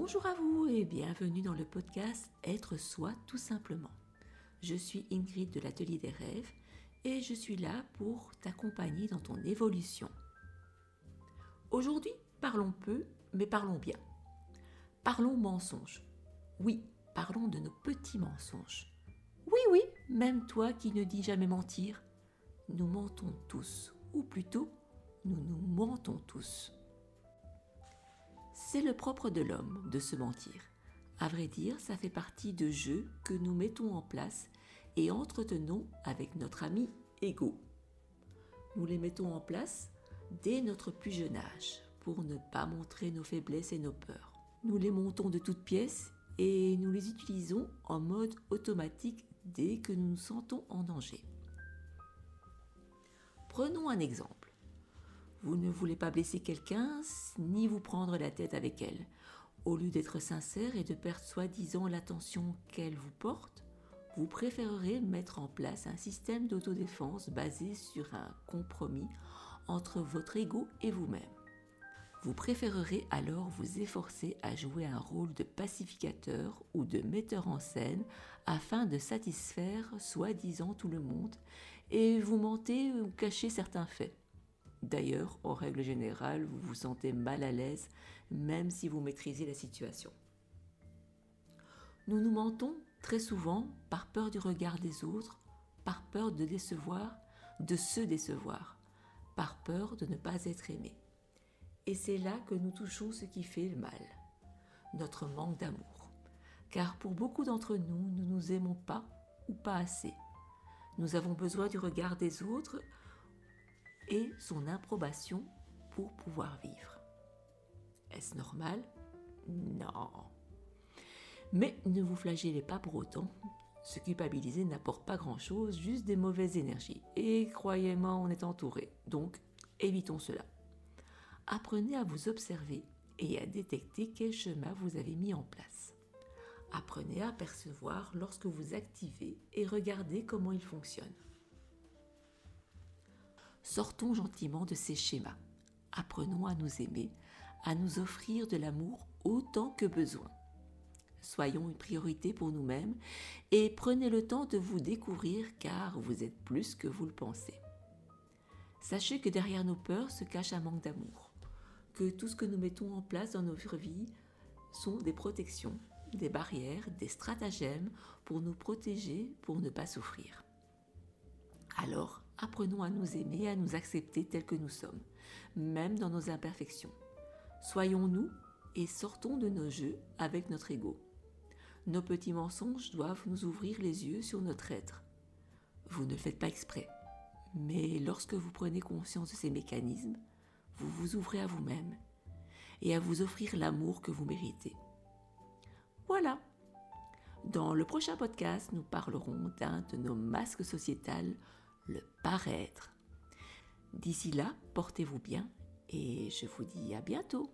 Bonjour à vous et bienvenue dans le podcast Être soi tout simplement. Je suis Ingrid de l'Atelier des Rêves et je suis là pour t'accompagner dans ton évolution. Aujourd'hui, parlons peu, mais parlons bien. Parlons mensonges. Oui, parlons de nos petits mensonges. Oui, même toi qui ne dis jamais mentir. Nous mentons tous, ou plutôt, nous nous mentons tous. C'est le propre de l'homme de se mentir. À vrai dire, ça fait partie de jeux que nous mettons en place et entretenons avec notre ami ego. Nous les mettons en place dès notre plus jeune âge pour ne pas montrer nos faiblesses et nos peurs. Nous les montons de toutes pièces et nous les utilisons en mode automatique dès que nous nous sentons en danger. Prenons un exemple. Vous ne voulez pas blesser quelqu'un, ni vous prendre la tête avec elle. Au lieu d'être sincère et de perdre soi-disant l'attention qu'elle vous porte, vous préférerez mettre en place un système d'autodéfense basé sur un compromis entre votre ego et vous-même. Vous préférerez alors vous efforcer à jouer un rôle de pacificateur ou de metteur en scène afin de satisfaire soi-disant tout le monde et vous mentez ou cachez certains faits. D'ailleurs, en règle générale, vous vous sentez mal à l'aise, même si vous maîtrisez la situation. Nous nous mentons très souvent par peur du regard des autres, par peur de se décevoir, par peur de ne pas être aimé. Et c'est là que nous touchons ce qui fait le mal, notre manque d'amour. Car pour beaucoup d'entre nous, nous ne nous aimons pas ou pas assez. Nous avons besoin du regard des autres et son approbation pour pouvoir vivre. Est-ce normal ? Non. Mais ne vous flagellez pas pour autant. Se culpabiliser n'apporte pas grand-chose, juste des mauvaises énergies. Et croyez-moi, on est entouré. Donc, évitons cela. Apprenez à vous observer et à détecter quel chemin vous avez mis en place. Apprenez à percevoir lorsque vous activez et regardez comment il fonctionne. Sortons gentiment de ces schémas. Apprenons à nous aimer, à nous offrir de l'amour autant que besoin. Soyons une priorité pour nous-mêmes et prenez le temps de vous découvrir car vous êtes plus que vous le pensez. Sachez que derrière nos peurs se cache un manque d'amour, que tout ce que nous mettons en place dans notre vie sont des protections, des barrières, des stratagèmes pour nous protéger, pour ne pas souffrir. Alors, apprenons à nous aimer et à nous accepter tels que nous sommes, même dans nos imperfections. Soyons-nous et sortons de nos jeux avec notre ego. Nos petits mensonges doivent nous ouvrir les yeux sur notre être. Vous ne le faites pas exprès, mais lorsque vous prenez conscience de ces mécanismes, vous vous ouvrez à vous-même et à vous offrir l'amour que vous méritez. Voilà. Dans le prochain podcast, nous parlerons d'un de nos masques sociétals, le paraître. D'ici là, portez-vous bien et je vous dis à bientôt.